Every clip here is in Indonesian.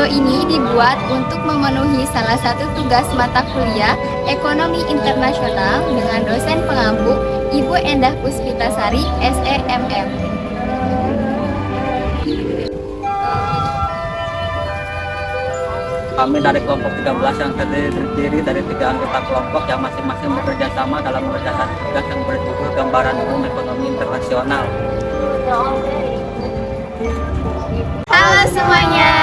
Video ini dibuat untuk memenuhi salah satu tugas mata kuliah Ekonomi Internasional dengan dosen pengampu Ibu Endah Puspitasari, SEMM. Kami dari kelompok 13 yang terdiri dari 3 anggota kelompok yang masing-masing bekerja sama dalam mengerjakan tugas yang berjudul Gambaran Umum Ekonomi Internasional. Halo semuanya.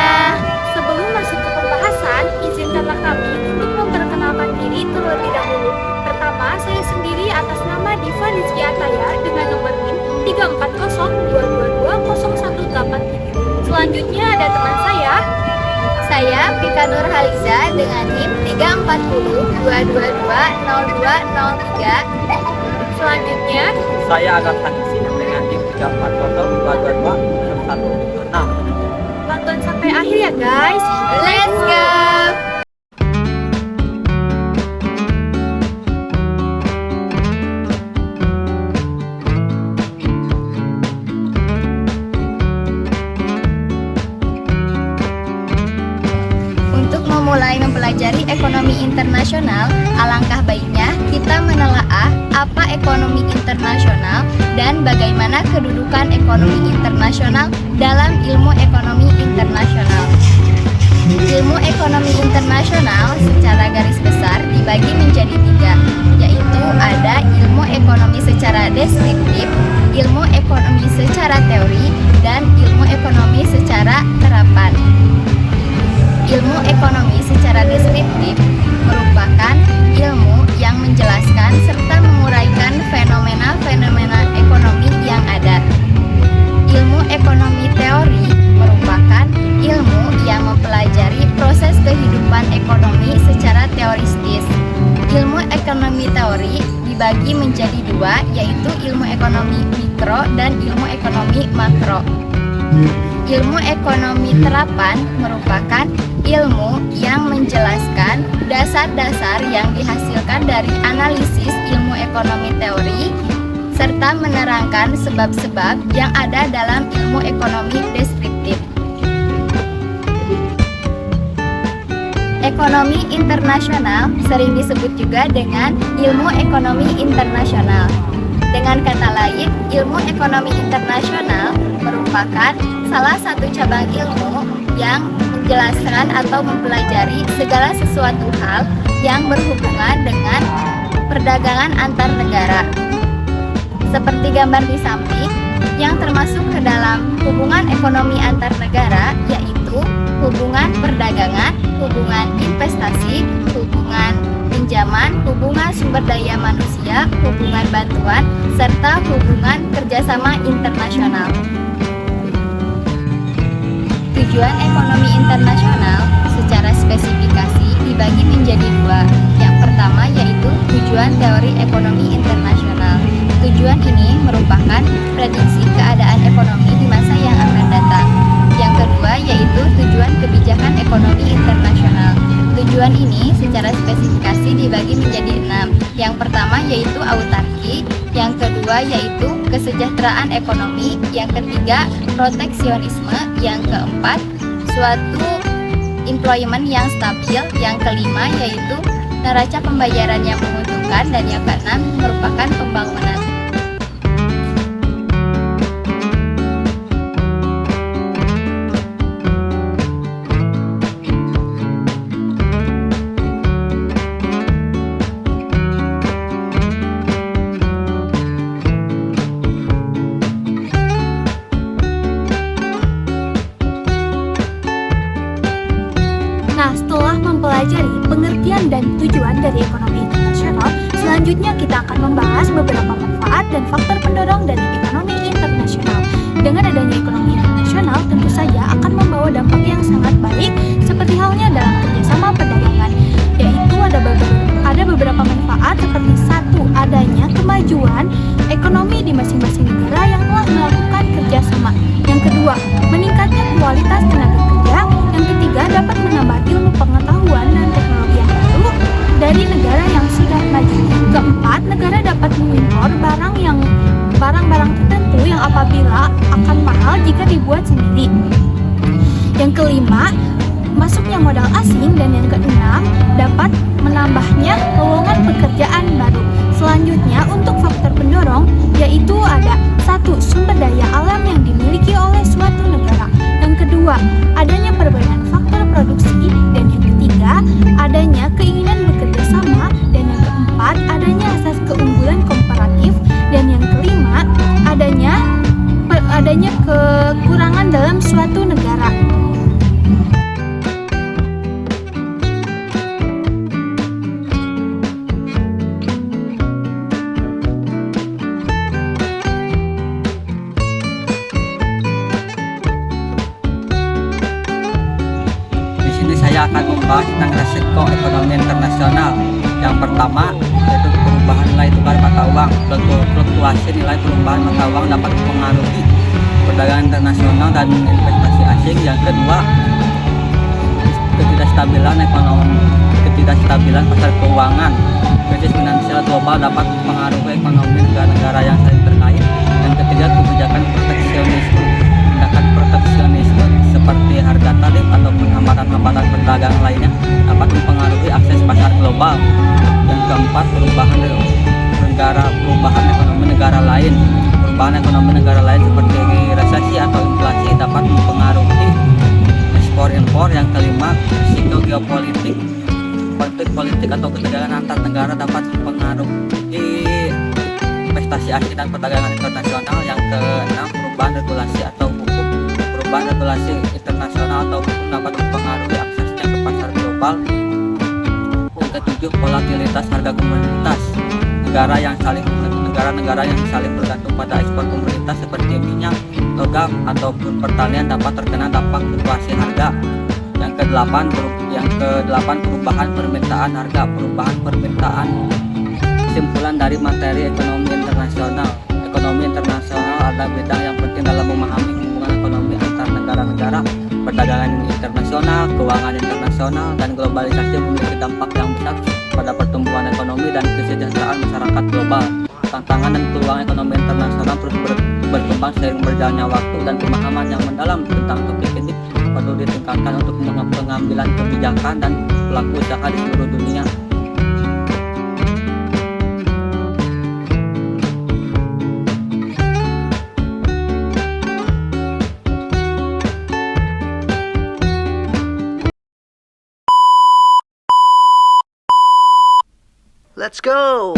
Sebelum masuk ke pembahasan, izinkanlah kami untuk memperkenalkan diri terlebih dahulu. Pertama, saya sendiri atas nama Diva Rizky Ataya dengan nomor NIM 340220183. Selanjutnya ada teman Saya Pika Nur Haliza dengan NIM 34022220203. Selanjutnya, Saya Agar Hanisi dengan NIM 340222176. tonton sampai akhir ya guys. Let's go. Untuk memulai mempelajari ekonomi internasional, alangkah baiknya kita menelaah apa ekonomi internasional dan bagaimana kedudukan ekonomi internasional dalam ilmu ekonomi internasional. Ilmu ekonomi internasional secara garis besar dibagi menjadi 3, yaitu ada ilmu ekonomi secara deskriptif, ilmu ekonomi secara teori, dan ilmu ekonomi secara terapan. Ilmu ekonomi secara deskriptif merupakan ilmu yang menjelaskan serta menguraikan fenomena-fenomena ekonomi yang ada. Ilmu ekonomi teori merupakan ilmu yang mempelajari proses kehidupan ekonomi secara teoristis. Ilmu ekonomi teori dibagi menjadi 2, yaitu ilmu ekonomi mikro dan ilmu ekonomi makro. Ilmu ekonomi terapan merupakan ilmu yang menjelaskan dasar-dasar yang dihasilkan dari analisis ilmu ekonomi teori serta menerangkan sebab-sebab yang ada dalam ilmu ekonomi deskriptif. Ekonomi internasional sering disebut juga dengan ilmu ekonomi internasional. Dengan kata lain, ilmu ekonomi internasional merupakan salah satu cabang ilmu yang menjelaskan atau mempelajari segala sesuatu hal yang berhubungan dengan perdagangan antar negara. Seperti gambar di samping, yang termasuk ke dalam hubungan ekonomi antar negara yaitu hubungan perdagangan, hubungan investasi, hubungan pinjaman, hubungan sumber daya manusia, hubungan bantuan, serta hubungan kerjasama internasional. Tujuan ekonomi internasional secara spesifikasi dibagi menjadi 2. Yang pertama yaitu tujuan teori ekonomi internasional. Tujuan ini merupakan prediksi keadaan ekonomi di masa yang akan datang. Yang kedua yaitu tujuan kebijakan ekonomi internasional. Tujuan ini secara spesifikasi dibagi menjadi 6. Yang pertama yaitu autarki, yang kedua yaitu kesejahteraan ekonomi, yang ketiga proteksionisme, yang keempat suatu employment yang stabil, yang kelima yaitu neraca pembayaran yang menguntungkan, dan yang keenam merupakan pembangunan. Nah, setelah mempelajari pengertian dan tujuan dari ekonomi internasional, selanjutnya kita akan membahas beberapa manfaat dan faktor pendorong dari ekonomi internasional. Dengan adanya ekonomi internasional, tentu saja akan membawa dampak yang sangat baik, seperti halnya dalam kerjasama perdagangan, yaitu ada beberapa manfaat seperti 1. Adanya kemajuan ekonomi di masing-masing negara yang telah melakukan kerjasama. Yang kedua, meningkatnya kualitas tenaga kerja. Yang ketiga, dapat menambah ilmu pengetahuan dan teknologi yang baru dari negara yang sudah maju. Keempat, negara dapat mengimpor barang-barang tertentu yang apabila akan mahal jika dibuat sendiri. Yang kelima, masuknya modal asing, dan yang keenam, dapat menambahnya lowongan pekerjaan baru. Selanjutnya, untuk faktor pendorong, yaitu ada 1. Sumber daya alam yang dimiliki oleh suatu negara. Yang kedua, adanya perbedaan faktor produksi. Dan yang ketiga, adanya keinginan bekerja sama. Dan yang keempat, adanya asas keunggulan komparatif. Dan yang kelima, adanya kekurangan dalam suatu negara. Di sini saya akan membahas tentang resiko ekonomi internasional. Yang pertama yaitu perubahan nilai tukar mata uang. Fluktuasi nilai perubahan mata uang dapat mempengaruhi perdagangan internasional dan investasi asing. Yang kedua, ketidakstabilan ekonomi, ketidakstabilan pasar keuangan. Krisis finansial global dapat mempengaruhi ekonomi negara-negara yang saling terkait. Yang ketiga, kebijakan proteksionisme. Tindakan proteksionisme seperti harga tarif ataupun hambatan-hambatan perdagangan lainnya dapat mempengaruhi akses pasar global. Yang keempat, perubahan ekonomi negara lain. Perubahan ekonomi negara lain seperti resesi atau inflasi dapat mempengaruhi ekspor impor. Yang kelima, risiko geopolitik. Konflik politik atau ketegangan antar negara dapat mempengaruhi investasi asing dan perdagangan internasional. Yang keenam, perubahan regulasi atau hukum. Perubahan regulasi internasional atau hukum dapat mempengaruhi aksesnya ke pasar global. Yang ketujuh, volatilitas harga komoditas. Negara-negara yang saling bergantung pada ekspor komoditas seperti minyak, logam ataupun pertanian dapat terkena dampak fluktuasi harga. Yang kedelapan, perubahan permintaan harga. Perubahan permintaan. Kesimpulan dari materi ekonomi internasional. Ekonomi internasional adalah bidang yang penting dalam memahami hubungan ekonomi antar negara-negara. Perdagangan internasional, keuangan internasional, dan globalisasi memiliki dampak yang besar pada pertumbuhan ekonomi dan kesejahteraan masyarakat global. Tantangan dan peluang ekonomi internasional terus berkembang seiring berjalannya waktu, dan pemahaman yang mendalam tentang topik ini perlu ditingkatkan untuk pengambilan kebijakan dan pelaku usaha di seluruh dunia. Let's go!